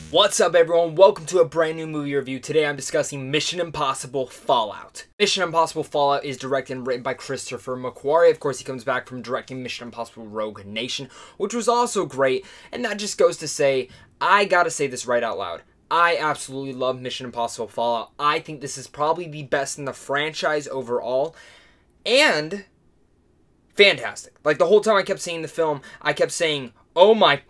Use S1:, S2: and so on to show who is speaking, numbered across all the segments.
S1: What's up everyone, welcome to a brand new movie review. Today I'm discussing Mission Impossible Fallout. Mission Impossible Fallout is directed and written by Christopher McQuarrie. Of course, he comes back from directing Mission Impossible Rogue Nation, which was also great. And that just goes to say, I gotta say this right out loud. I absolutely love Mission Impossible Fallout. I think this is probably the best in the franchise overall. And fantastic. Like the whole time I kept seeing the film, I kept saying, oh my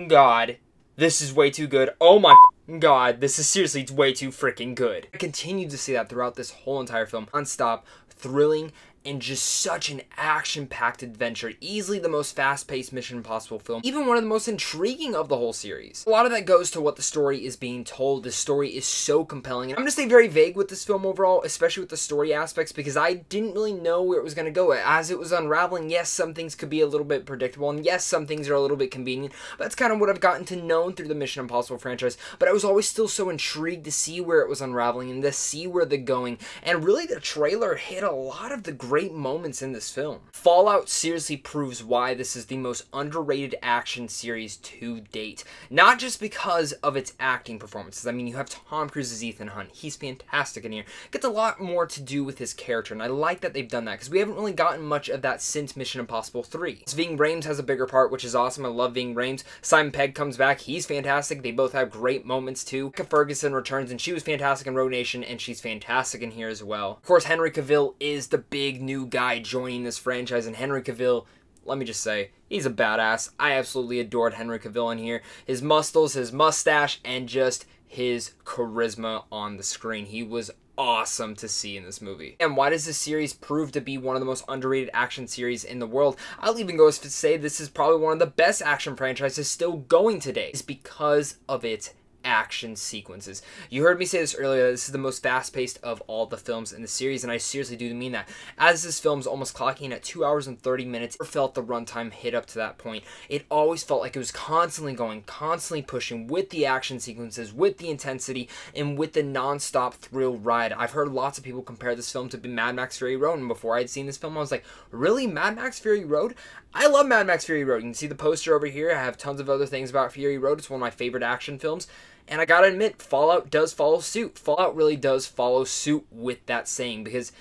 S1: god, this is way too good. Oh my god, this is seriously way too freaking good. I continued to see that throughout this whole entire film. Non-stop, thrilling, and just such an action-packed adventure. Easily the most fast-paced Mission Impossible film. Even one of the most intriguing of the whole series. A lot of that goes to what the story is being told. The story is so compelling. And I'm going to stay very vague with this film overall, especially with the story aspects, because I didn't really know where it was going to go. As it was unraveling, yes, some things could be a little bit predictable, and yes, some things are a little bit convenient. But that's kind of what I've gotten to know through the Mission Impossible franchise. But I was always still so intrigued to see where it was unraveling and to see where they're going. And really, the trailer hit a lot of the great moments in this film. Fallout seriously proves why this is the most underrated action series to date. Not just because of its acting performances. I mean, you have Tom Cruise as Ethan Hunt. He's fantastic in here. Gets a lot more to do with his character, and I like that they've done that, because we haven't really gotten much of that since Mission Impossible 3. Ving Rhames has a bigger part, which is awesome. I love Ving Rhames. Simon Pegg comes back. He's fantastic. They both have great moments, too. Rebecca Ferguson returns, and she was fantastic in Rogue Nation, and she's fantastic in here as well. Of course, Henry Cavill is the big new guy joining this franchise, and Henry Cavill, let me just say, he's a badass. I absolutely adored Henry Cavill in here. His muscles, his mustache, and just his charisma on the screen. He was awesome to see in this movie. And why does this series prove to be one of the most underrated action series in the world? I'll even go as to say this is probably one of the best action franchises still going today. It's because of its action sequences. You heard me say this earlier, this is the most fast-paced of all the films in the series, and I seriously do mean that. As this film's almost clocking at 2 hours and 30 minutes, I felt the runtime hit up to that point. It always felt like it was constantly going, constantly pushing with the action sequences, with the intensity, and with the non-stop thrill ride. I've heard lots of people compare this film to Mad Max Fury Road, and before I'd seen this film, I was like, really? Mad Max Fury Road? I love Mad Max Fury Road. You can see the poster over here. I have tons of other things about Fury Road. It's one of my favorite action films. And I gotta admit, Fallout does follow suit. Fallout really does follow suit with that saying, because,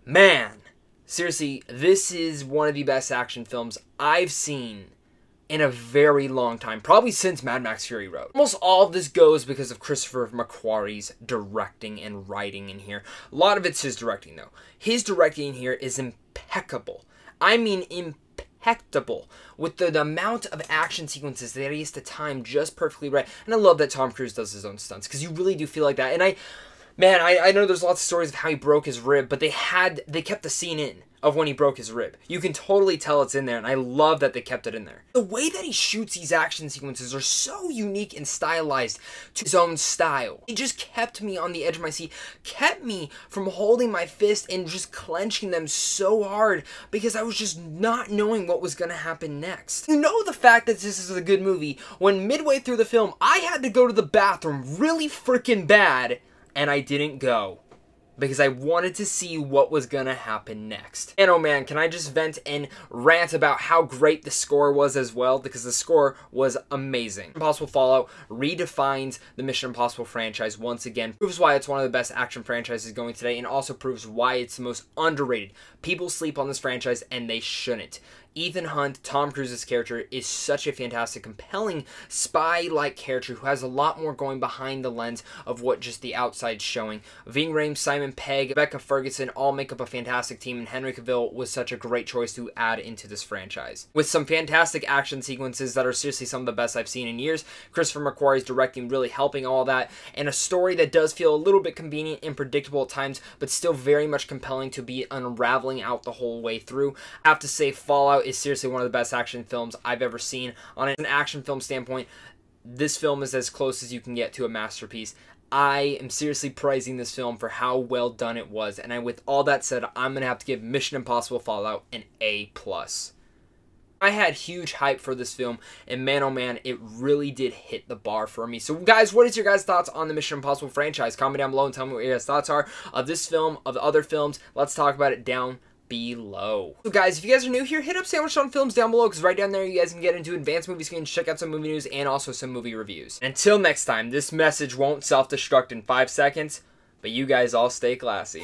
S1: man, seriously, this is one of the best action films I've seen in a very long time, probably since Mad Max Fury Road. Almost all of this goes because of Christopher McQuarrie's directing and writing in here. A lot of it's his directing, though. His directing in here is impeccable. I mean impeccable. With the amount of action sequences that he has to time just perfectly right. And I love that Tom Cruise does his own stunts, because you really do feel like that. And I know there's lots of stories of how he broke his rib, but they kept the scene in of when he broke his rib. You can totally tell it's in there, and I love that they kept it in there. The way that he shoots these action sequences are so unique and stylized to his own style. He just kept me on the edge of my seat, kept me from holding my fist and just clenching them so hard, because I was just not knowing what was gonna happen next. You know the fact that this is a good movie when midway through the film, I had to go to the bathroom really freaking bad, and I didn't go, because I wanted to see what was gonna happen next. And oh man, can I just vent and rant about how great the score was as well, because the score was amazing. Impossible Fallout redefines the Mission Impossible franchise once again, proves why it's one of the best action franchises going today, and also proves why it's the most underrated. People sleep on this franchise, and they shouldn't. Ethan Hunt, Tom Cruise's character, is such a fantastic, compelling, spy-like character who has a lot more going behind the lens of what just the outside's showing. Ving Rhames, Simon Pegg, Rebecca Ferguson all make up a fantastic team, and Henry Cavill was such a great choice to add into this franchise. With some fantastic action sequences that are seriously some of the best I've seen in years, Christopher McQuarrie's directing really helping all that, and a story that does feel a little bit convenient and predictable at times, but still very much compelling to be unraveling out the whole way through. I have to say, Fallout is seriously one of the best action films I've ever seen. On an action film standpoint, this film is as close as you can get to a masterpiece. I am seriously praising this film for how well done it was, and with all that said, I'm going to have to give Mission Impossible Fallout an A+. I had huge hype for this film, and man, oh man, it really did hit the bar for me. So guys, what is your guys' thoughts on the Mission Impossible franchise? Comment down below and tell me what your guys' thoughts are of this film, of the other films. Let's talk about it down below. So guys, if you guys are new here, hit up Sandwich on Films down below, because right down there you guys can get into advanced movie screens, check out some movie news, and also some movie reviews. Until next time, this message won't self-destruct in 5 seconds, but you guys all stay classy.